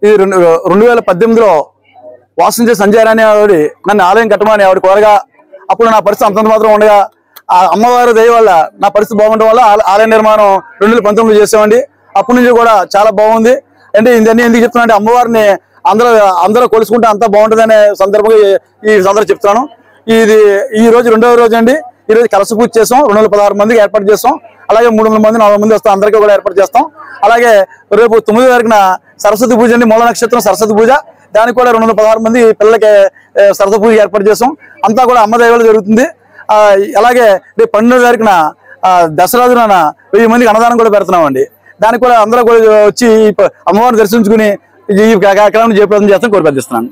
ఇది 2018లో వాసించే సంజయ్ అనే ఆవిడ నన్ను ఆలయం కట్టమని ఆవిడ కోరగా అప్పుడు నా పరిస్థితి అంతంత మాత్రం ఉండగా ఆ అమ్మవారి దయ వల్ల నా పరిస్థితి బాగుండడం వల్ల ఆలయ నిర్మాణం 2019లో చేసామండి. అప్పటి నుంచి కూడా చాలా బాగుంది. అంటే ఇదన్నీ ఎందుకు చెప్తున్నా అంటే అమ్మవారిని అందరూ కొలుసుకుంటే అంతా బాగుంటుందనే సందర్భంగా ఈ సందర్భంగా చెప్తున్నాను. ఇది ఈ రోజు 2వ రోజు అండి. ఈ రోజు కలశ పూజ చేస్తాం. 216 మందికి ఏర్పాటు చేస్తాం. అలాగే 300 మంది 400 మంది వస్తాం. అందరికీ కూడా ఏర్పాటు చేస్తాం. అలాగే రేపు 9వ తారీఖున సరస్వతి పూజ అండి. మూల నక్షత్రం సరస్వతి పూజ. దానికి కూడా 216 మంది పిల్లలకి సరస్వతి పూజ ఏర్పాటు చేస్తాం. అంతా కూడా అమ్మ దైవాలు జరుగుతుంది. అలాగే రేపు 12వ తారీఖున దసరా రోజున 1000 మందికి అన్నదానం కూడా పెడుతున్నామండి. దానికి కూడా అందరూ కూడా వచ్చి అమ్మవారిని దర్శించుకుని ఈ కార్యక్రమాన్ని జయప్రదం చేస్తాం కోరిపెద్దిస్తున్నాను.